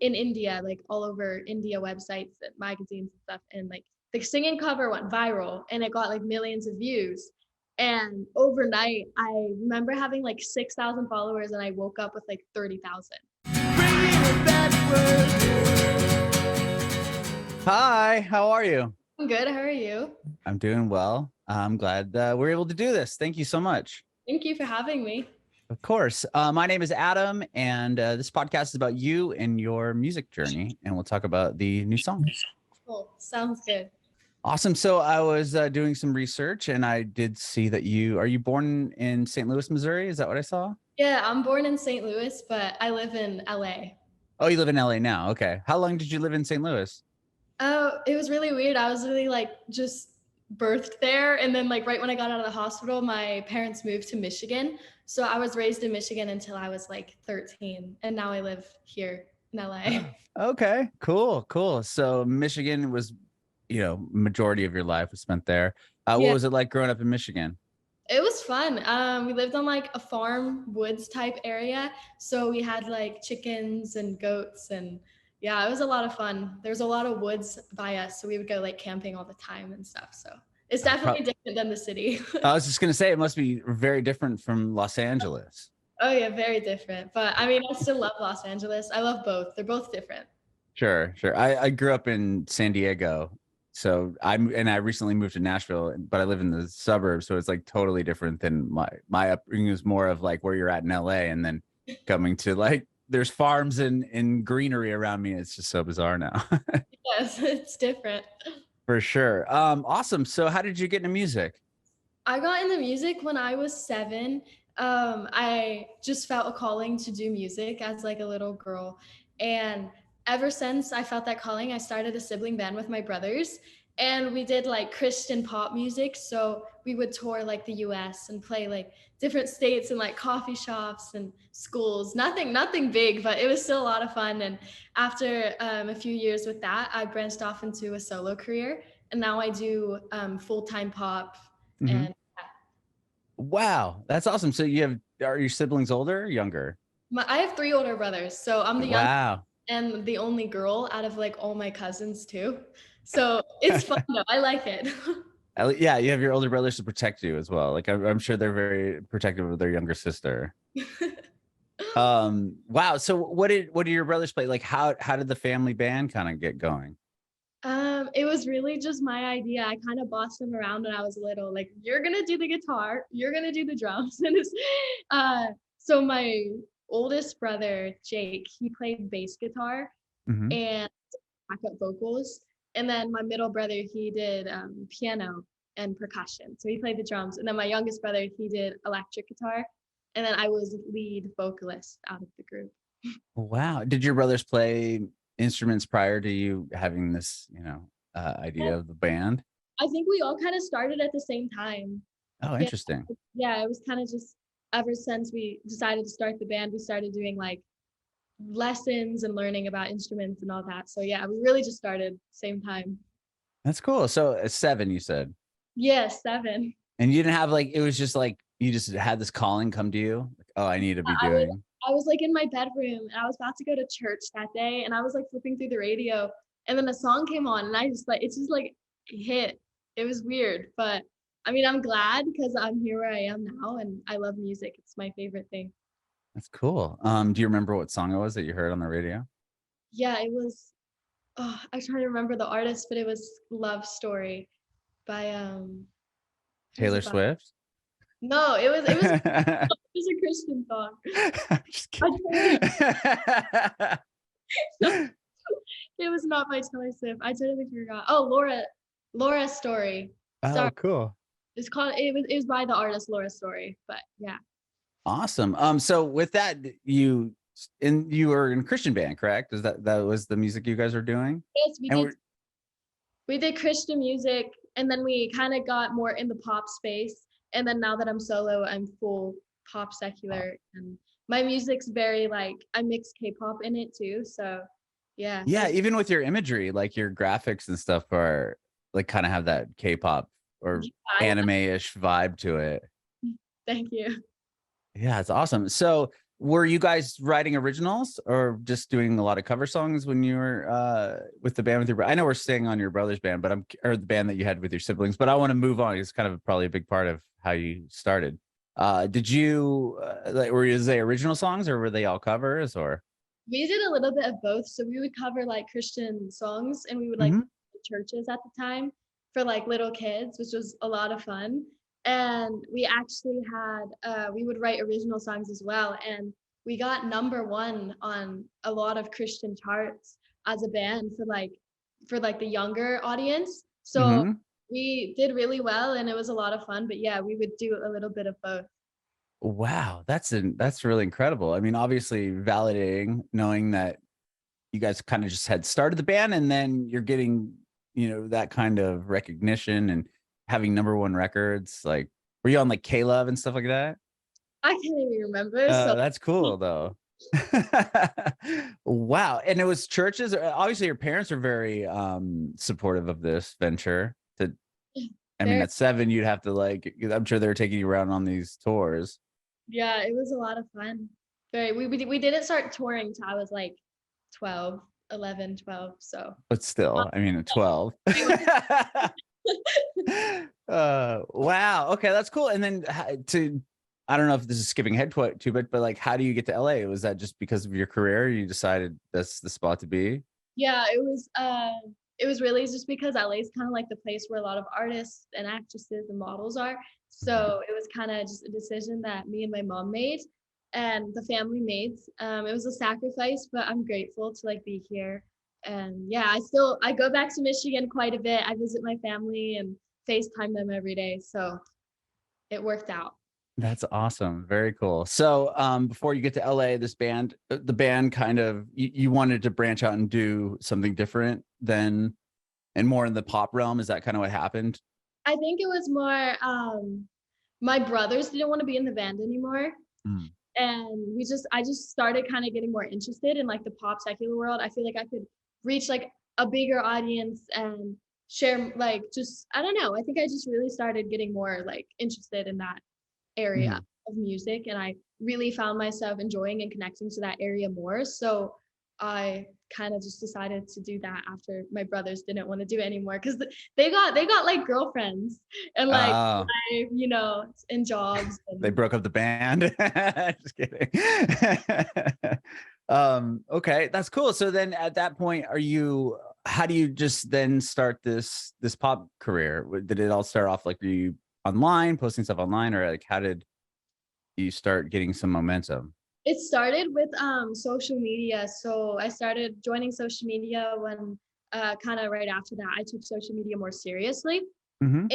in India, like all over India websites and magazines and stuff. And like the singing cover went viral and it got like millions of views. And overnight, I remember having like 6,000 followers and I woke up with like 30,000. Hi, how are you? I'm good. How are you? I'm doing well. I'm glad we're able to do this. Thank you so much. Thank you for having me. Of course. My name is Adam, and this podcast is about you and your music journey, and we'll talk about the new song. Cool. Sounds good. Awesome. So I was doing some research, and I did see that are you born in St. Louis, Missouri? Is that what I saw? Yeah, I'm born in St. Louis, but I live in LA. Oh, you live in LA now. Okay. How long did you live in St. Louis? Oh, it was really weird. I was really like just birthed there. And then like right when I got out of the hospital, my parents moved to Michigan. So I was raised in Michigan until I was like 13. And now I live here in LA. Okay, cool. So Michigan was, majority of your life was spent there. What Yeah, was it like growing up in Michigan? it was fun. We lived on like a farm woods type area. So we had like chickens and goats and yeah, it was a lot of fun. There's a lot of woods by us. So we would go like camping all the time and stuff. So it's definitely different than the city. I was just going to say it must be very different from Los Angeles. Oh yeah, very different. But I mean, I still love Los Angeles. I love both. They're both different. Sure. I grew up in San Diego. So I recently moved to Nashville, but I live in the suburbs. So it's like totally different than my upbringing was more of like where you're at in LA and then coming to like there's farms and greenery around me. It's just so bizarre now. Yes, it's different. For sure. Awesome. So how did you get into music? I got into music when I was 7. I just felt a calling to do music as like a little girl. And ever since I felt that calling, I started a sibling band with my brothers. And we did like Christian pop music. So we would tour like the US and play like different states and like coffee shops and schools. Nothing big, but it was still a lot of fun. And after a few years with that, I branched off into a solo career. And now I do full-time pop Mhm. and Wow, that's awesome. So are your siblings older or younger? I have 3 older brothers, so I'm the youngest Wow. and the only girl out of, like, all my cousins too. So, it's fun though, I like it. Yeah, you have your older brothers to protect you as well. Like I'm sure they're very protective of their younger sister. Wow. So what do your brothers play? Like how did the family band kind of get going? It was really just my idea. I kinda bossed them around when I was little, like, "You're gonna do the guitar, you're gonna do the drums," and so my oldest brother, Jake, he played bass guitar Hmm. and backup vocals. And then my middle brother, he did piano and percussion. So he played the drums. And then my youngest brother, he did electric guitar. And then I was lead vocalist out of the group. Wow. Did your brothers play instruments prior to you having this, idea of the band? I think we all kind of started at the same time. Oh, Yeah. interesting. Yeah. It was kind of just ever since we decided to start the band, we started doing like lessons and learning about instruments and all that. So yeah, we really just started same time. That's cool. So 7, you said, Yeah, 7. and you didn't have like it was just like you just had this calling come to you. Like, oh, I need to be I was doing. I was like in my bedroom and I was about to go to church that day and I was like flipping through the radio and then a song came on and I just like it's just like hit. It was weird, but I mean I'm glad because I'm here where I am now and I love music. It's my favorite thing. That's cool. Do you remember what song it was that you heard on the radio? Yeah, it was I'm trying to remember the artist, but it was Love Story by who was Taylor it by? Swift? No, it was I'm it was a Christian song. just I kidding. totally it was not by Taylor Swift. I totally forgot. Oh, Laura Story. Sorry. Oh, cool. It was by the artist Laura Story, but yeah. Awesome. So with that, you were in a Christian band, correct? Is that was the music you guys were doing? Yes, And we're we did Christian music and then we kind of got more in the pop space. And then now that I'm solo, I'm full pop secular and my music's very like I mix K-pop in it too. So yeah, yeah, it's even with your imagery, like your graphics and stuff are like kind of have that K-pop or I anime-ish vibe to it. thank you. Yeah, it's awesome. So Were you guys writing originals or just doing a lot of cover songs when you were with the band with your I know we're staying on your brother's band, but I'm or the band that you had with your siblings, but I want to move on. It's kind of probably a big part of how you started. Did you like were they original songs or were they all covers or We did a little bit of both. So we would cover like Christian songs and we would like Mhm. churches at the time for like little kids, which was a lot of fun. And we actually had we would write original songs as well. And we got #1 on a lot of Christian charts as a band for like the younger audience. So Mhm. we did really well and it was a lot of fun. But yeah, we would do a little bit of both. Wow, that's really incredible. I mean, obviously validating knowing that you guys kind of just had started the band and then you're getting, that kind of recognition and having #1 records. Like, were you on like K Love and stuff like that? I can't even remember. So That's cool though. Wow. And it was churches. Obviously, your parents are very supportive of this venture. I mean, there at 7, you'd have to like, I'm sure they're taking you around on these tours, Yeah, it was a lot of fun. Very we didn't start touring till I was like 12, 11, 12. So but still, I mean, at 12. Wow. Okay, that's cool. And then I don't know if this is skipping ahead too bit, but like, how do you get to LA? Was that just because of your career? You decided that's the spot to be? yeah, it was really just because LA is kind of like the place where a lot of artists and actresses and models are. Mhm. So it was kind of just a decision that me and my mom made and the family made. It was a sacrifice, but I'm grateful to like be here. And yeah, I go back to Michigan quite a bit. I visit my family and FaceTime them every day. So it worked out. That's awesome. Very cool. So, before you get to LA, the band kind of, you wanted to branch out and do something different than, and more in the pop realm. Is that kind of what happened? I think it was more my brothers didn't want to be in the band anymore. Mm. And I just started kind of getting more interested in like the pop secular world. I feel like I could reach like a bigger audience and share like just I don't know. I think I just really started getting more like interested in that area Mhm. of music and I really found myself enjoying and connecting to that area more. So I kind of just decided to do that after my brothers didn't want to do it anymore because they got like girlfriends and like Oh, life, and jobs they and broke up the band. Just kidding. Okay, that's cool. So then at that point, how do you just then start this pop career? Did it all start off like, were you online, posting stuff online, or like how did you start getting some momentum? it started with social media. So I started joining social media when kind of right after that I took social media more seriously. Mhm.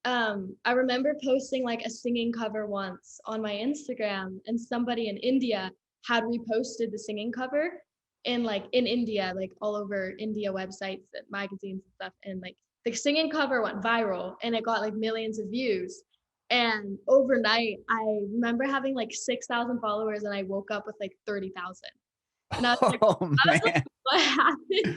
And I remember posting like a singing cover once on my Instagram, and somebody in India had reposted the singing cover in India, like all over India websites and magazines and stuff. And like the singing cover went viral and it got like millions of views. And overnight, I remember having like 6,000 followers and I woke up with like 30,000. And Oh I was like, man. what happened?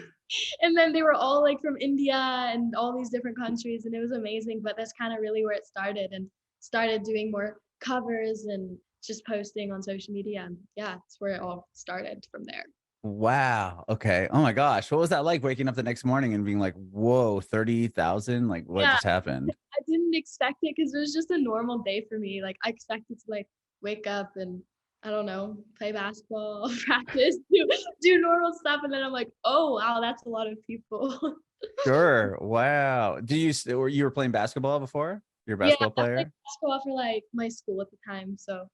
And then they were all like from India and all these different countries, and it was amazing. But that's kind of really where it started, and started doing more covers and just posting on social media. And yeah, that's where it all started from there. Wow. Okay. Oh my gosh. What was that like waking up the next morning and being like, whoa, 30,000? Like what Yeah, just happened? I didn't expect it because it was just a normal day for me. Like I expected to like wake up and I don't know, play basketball, practice, do normal stuff, and then I'm like, oh wow, that's a lot of people. Sure. Wow. Were you were playing basketball before? You're a Yeah, basketball I played player? basketball for like my school at the time, so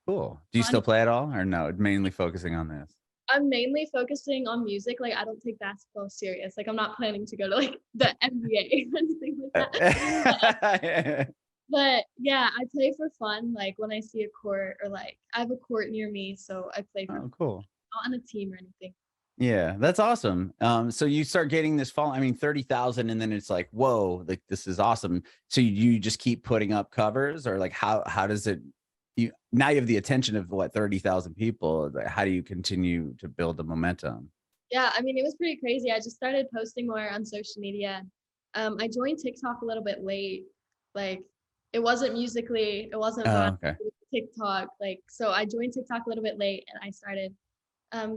Cool. Do you fun. still play at all or no? Mainly focusing on this. I'm mainly focusing on music. Like I don't take basketball serious. Like I'm not planning to go to like the NBA or anything like that. But yeah, I play for fun. Like when I see a court or like I have a court near me, so I play for fun. Oh, cool. Not on a team or anything. Yeah, that's awesome. So you start getting this fall. I mean, 30,000, and then it's like, whoa, like this is awesome. So you just keep putting up covers, or like how does it? You now you have the attention of what 30,000 people. Like, how do you continue to build the momentum? Yeah, I mean it was pretty crazy. I just started posting more on social media. I joined TikTok a little bit late. Like it wasn't musically, it wasn't Oh, Vine, okay. it was TikTok. Like, so I joined TikTok a little bit late, and I started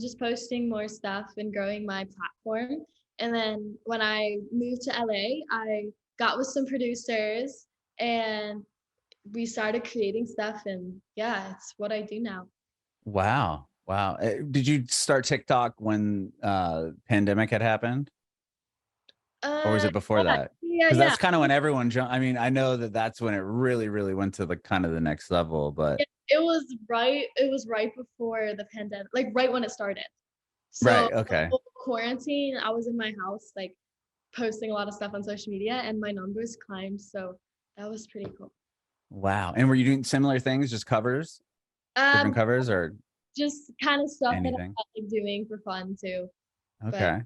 just posting more stuff and growing my platform. And then when I moved to LA, I got with some producers and we started creating stuff. And yeah, it's what I do now. Wow. Wow. Did you start TikTok when pandemic had happened? Or was Uh, it before yeah, that? yeah, Because yeah. that's kind of when everyone jumped. I mean, I know that that's when it really, really went to the kind of the next level. But It was right. It was right before the pandemic, like right when it started. So right, the okay, whole quarantine, I was in my house, like posting a lot of stuff on social media, and my numbers climbed. So that was pretty cool. wow. And were you doing similar things, just covers, different Um, covers, or just kind of stuff that I anything? felt like doing for fun too. But Okay,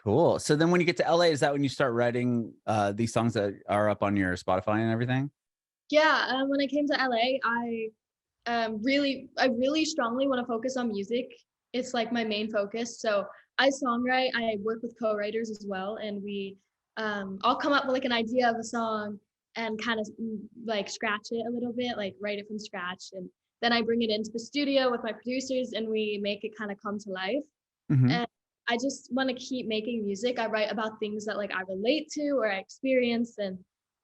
cool. So then, when you get to LA, is that when you start writing these songs that are up on your Spotify and everything? yeah, when I came to LA, I really strongly want to focus on music. It's like my main focus. So I songwrite, I work with co-writers as well, and we I'll come up with like an idea of a song and kind of like scratch it a little bit, like write it from scratch, and then I bring it into the studio with my producers and we make it kind of come to life. Hmm. And I just want to keep making music. I write about things that like I relate to or I experience, and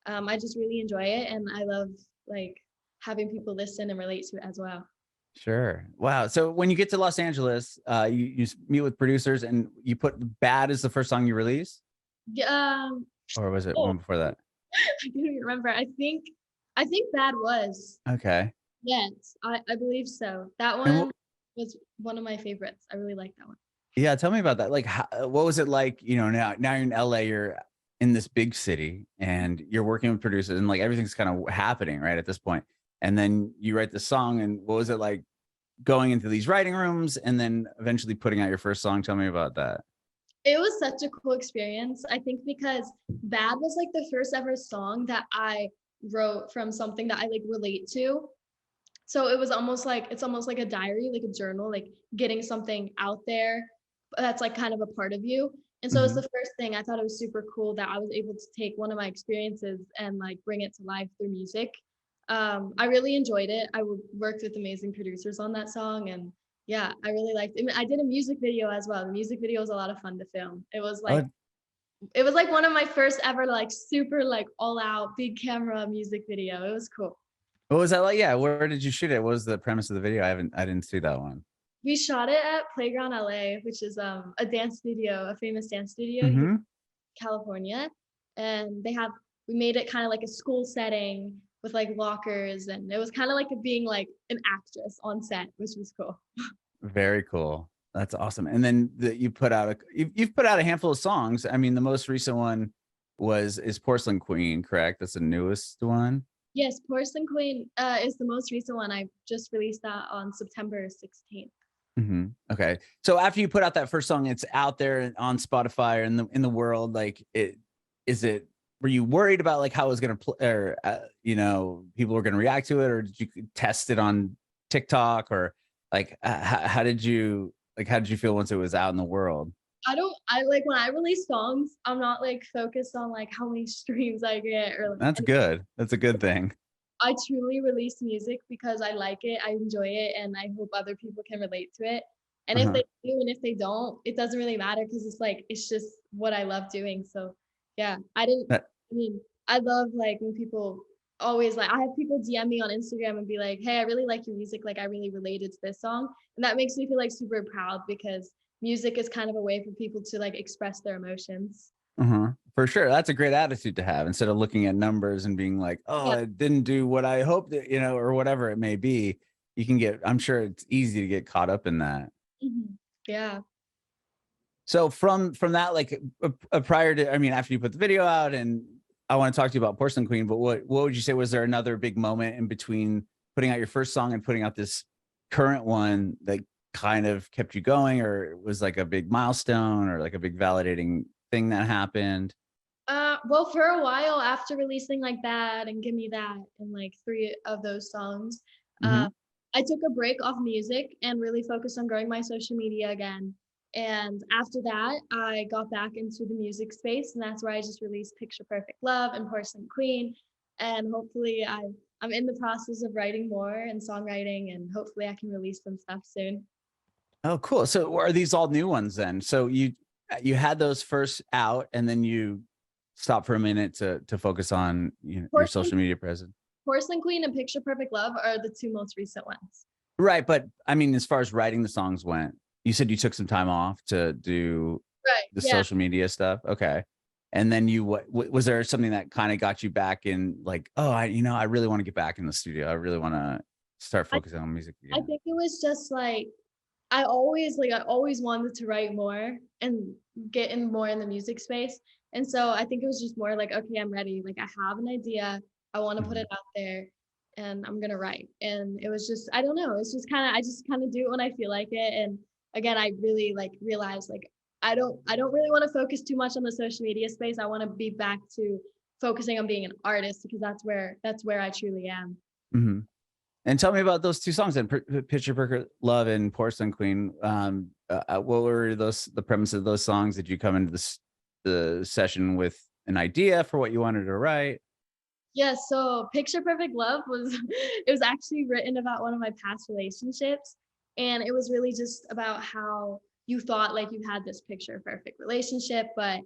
I just really enjoy it, and I love like having people listen and relate to it as well. Sure. Wow. So when you get to Los Angeles, you meet with producers, and you put "Bad" as the first song you release, Yeah, or was it oh, one before that? I can't even remember. I think Bad was. Okay. Yes, I believe so. That And one was one of my favorites. I really like that one. yeah, tell me about that. Like, what was it like? You know, now you're in LA, you're in this big city, and you're working with producers, and like everything's kind of happening right at this point. And then you write the song, and what was it like going into these writing rooms, and then eventually putting out your first song? Tell me about that. It was such a cool experience. I think because Bad was like the first ever song that I wrote from something that I like relate to. So it was almost like it's almost like a diary, like a journal, like getting something out there that's like kind of a part of you. And so it's Hmm. the first thing I thought it was super cool that I was able to take one of my experiences and like bring it to life through music. I really enjoyed it. Worked with amazing producers on that song, and yeah, I really liked it. I did a music video as well. The music video was a lot of fun to film. Oh, It was like one of my first ever like super like all out big camera music video. It was cool. what was that like? Yeah, where did you shoot it? What was the premise of the video? I didn't see that one. We shot it at Playground LA, which is a dance studio, a famous dance studio here Hmm. in California. And we made it kind of like a school setting with like lockers, and it was kind of like being like an actress on set, which was cool. Very cool. That's awesome. And then you put out you've put out a handful of songs. I mean, the most recent one is Porcelain Queen, correct? That's the newest one. Yes, Porcelain Queen is the most recent one. I just released that on September 16th. Hmm. Okay. So after you put out that first song, it's out there on Spotify or in the world. Like, is it? Were you worried about like how it was going to play, or people were going to react to it, or did you test it on TikTok, or like how did you feel once it was out in the world? I like when I release songs, I'm not like focused on like how many streams I get or That's and good. That's a good thing. I truly release music because I like it, I enjoy it, and I hope other people can relate to it. And if Uh-huh. they do and if they don't, it doesn't really matter because it's like it's just what I love doing. So yeah, That I mean, I love like when people always like I have people DM me on Instagram and be like, "Hey, I really like your music. Like I really related to this song." And that makes me feel like super proud because music is kind of a way for people to like express their emotions. Uh-huh. For sure. That's a great attitude to have instead of looking at numbers and being like, oh, Yeah. it didn't do what I hoped it, or whatever it may be. You can I'm sure it's easy to get caught up in that. Mhm. Yeah. So from that, like prior to, I mean, after you put the video out, and I want to talk to you about Porcelain Queen, but what would you say was there another big moment in between putting out your first song and putting out this current one that kind of kept you going, or it was like a big milestone or like a big validating thing that happened? Well, for a while after releasing like Bad and Give Me That and like three of those songs, uh, Hmm. I took a break off music and really focused on growing my social media again. And after that, I got back into the music space, and that's where I just released Picture Perfect Love and Porcelain Queen. And hopefully, I'm in the process of writing more and songwriting, and hopefully I can release some stuff soon. Oh, cool. So are these all new ones then? So you had those first out, and then you stopped for a minute to focus on your Porcelain, social media presence. Porcelain Queen and Picture Perfect Love are the two most recent ones. Right, but I mean, as far as writing the songs went, you said you took some time off to do Right. the Yeah. social media stuff. Okay. And then was there something that kind of got you back in, like, oh, I really want to get back in the studio. I really want to start I, focusing on music I again. think it was just like I always wanted to write more and get in more in the music space. And so I think it was just more like, okay, I'm ready. Like I have an idea. I want to put Mhm. it out there and I'm gonna write. And it was just, I don't know, it's just kind of I just kind of do it when I feel like it. And again, I really like realized like I don't really want to focus too much on the social media space. I want to be back to focusing on being an artist because that's where I truly am. Mhm. And tell me about those two songs then, Picture Perfect Love and Porcelain Queen. What were the premise of those songs? Did you come into the session with an idea for what you wanted to write? Yeah, so Picture Perfect Love was it was actually written about one of my past relationships, and it was really just about how you thought like you had this picture perfect relationship, but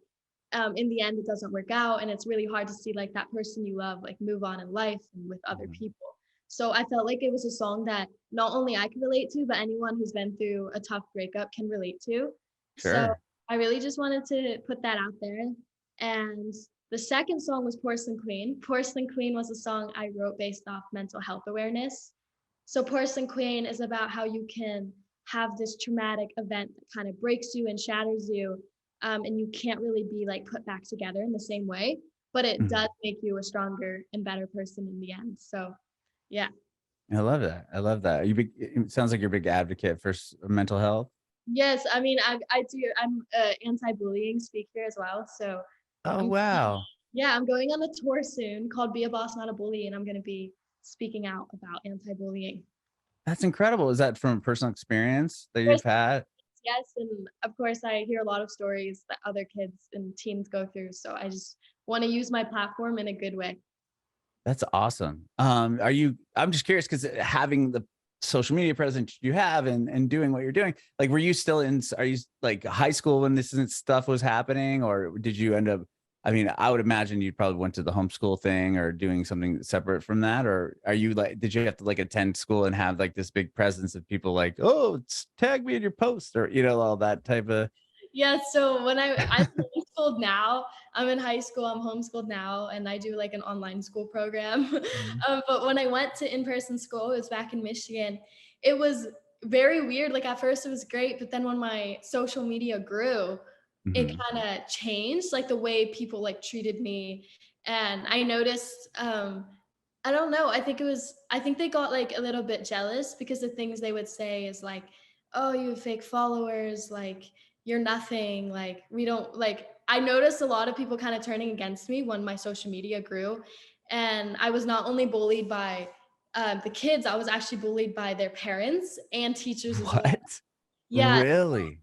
in the end it doesn't work out, and it's really hard to see like that person you love like move on in life and with other Mhm. people. So I felt like it was a song that not only I could relate to, but anyone who's been through a tough breakup can relate to. So Sure. I really just wanted to put that out there. And the second song was Porcelain Queen. Porcelain Queen was a song I wrote based off mental health awareness. So Porcelain Queen is about how you can have this traumatic event that kind of breaks you and shatters you, and you can't really be like put back together in the same way, but it Mhm. does make you a stronger and better person in the end. So yeah. I love that. I love that. It sounds like you're a big advocate for mental health. Yes, I mean I do. I'm a anti-bullying speaker as well. So Oh, I'm wow. yeah, I'm going on a tour soon called Be a Boss Not a Bully, and I'm going to be speaking out about anti-bullying. That's incredible. Is that from personal experience that Yes, you've had? yes, and of course I hear a lot of stories that other kids and teens go through, so I just want to use my platform in a good way. That's awesome. I'm just curious because having the social media presence you have and doing what you're doing, like, were you still are you like high school when stuff was happening, or did you end up? I mean, I would imagine you probably went to the homeschool thing or doing something separate from that, or are you like, did you have to like attend school and have like this big presence of people like, oh, tag me in your post, or all that type of? Yeah, so I'm homeschooled now. I'm in high school, I'm homeschooled now, and I do like an online school program. Mhm. But when I went to in-person school, it was back in Michigan. It was very weird. Like at first it was great, but then when my social media grew, it Mhm. kind of changed like the way people like treated me. And I noticed I don't know. I think they got like a little bit jealous because the things they would say is like, "Oh, you have fake followers, like you're nothing." Like we don't like I noticed a lot of people kind of turning against me when my social media grew. And I was not only bullied by the kids, I was actually bullied by their parents and teachers as well. What? Yeah, Really?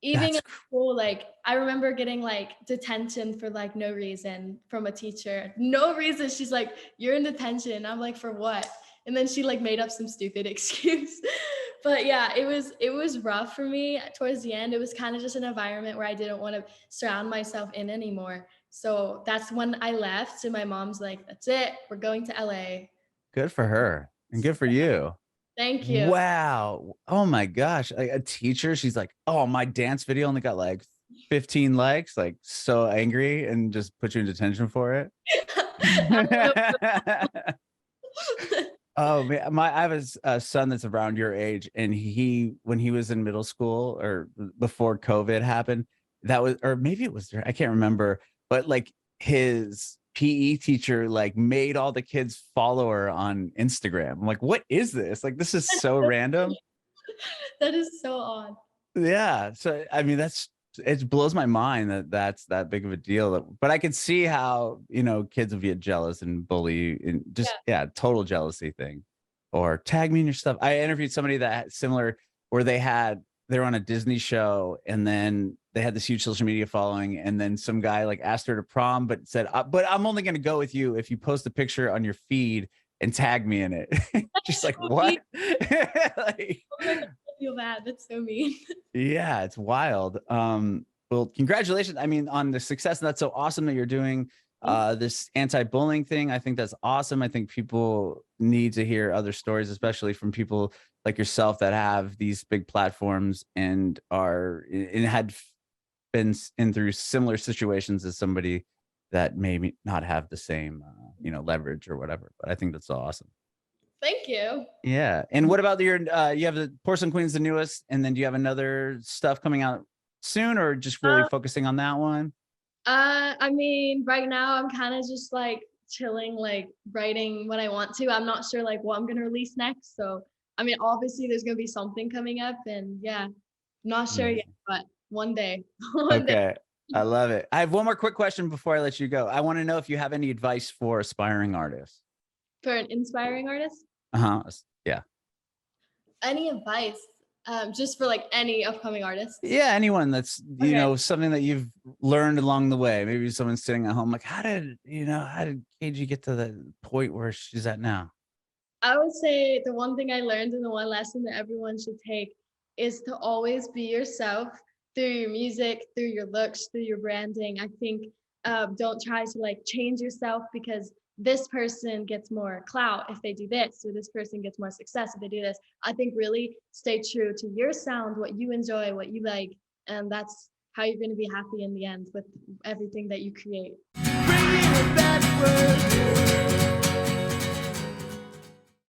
even in That's school, like I remember getting like detention for like no reason from a teacher. No reason. She's like, "You're in detention." I'm like, "For what?" And then she like made up some stupid excuse. But yeah, it was rough for me towards the end. It was kind of just an environment where I didn't want to surround myself in anymore. So that's when I left. And my mom's like, "That's it. We're going to LA." good for her and good for you. Thank you. Wow. Oh my gosh. Like a teacher, she's like, "Oh, my dance video only got like 15 likes." Like, so angry, and just put you in detention for it. I don't know. Oh man, I have a son that's around your age, and when he was in middle school or before COVID happened, that was, or maybe it was, I can't remember, but like his PE teacher like made all the kids follow her on Instagram. I'm like, what is this? Like, this is so random. That is so odd. Yeah. So I mean, it blows my mind that that's that big of a deal. But I can see how, kids would get jealous and bully, and just, Yeah. yeah, total jealousy thing. Or tag me in your stuff. I interviewed somebody that had similar, where they were on a Disney show, and then they had this huge social media following, and then some guy like asked her to prom, but said, but I'm only going to go with you if you post a picture on your feed and tag me in it. Just like, So mean. what? Like, Oh my God, I feel bad. That's so mean. yeah, it's wild. Well, congratulations. I mean, on the success. That's so awesome that you're doing Thank you. this anti-bullying thing. I think that's awesome. I think people need to hear other stories, especially from people like yourself that have these big platforms and are and had been in through similar situations as somebody that maybe not have the same leverage or whatever. But I think that's awesome. Thank you. Yeah. And what about your you have the Porcelain Queen's the newest, and then do you have another stuff coming out soon, or just really Um, focusing on that one? I mean, right now I'm kind of just like chilling, like writing when I want to. I'm not sure like what I'm gonna release next. So I mean, obviously there's gonna be something coming up, and yeah, not sure yet, Amazing. but one day, one day. Okay. I love it. I have one more quick question before I let you go. I want to know if you have any advice for aspiring artists. For an inspiring artist, Uh-huh. Yeah. any advice? Just for like any upcoming artists. Yeah, anyone that's, Okay. something that you've learned along the way. Maybe someone's sitting at home like, how did KG get to the point where she's at now? I would say the one thing I learned and the one lesson that everyone should take is to always be yourself through your music, through your looks, through your branding. I think don't try to like change yourself because this person gets more clout if they do this, or this person gets more success if they do this. I think really stay true to your sound, what you enjoy, what you like, and that's how you're going to be happy in the end with everything that you create. Bringing it backward.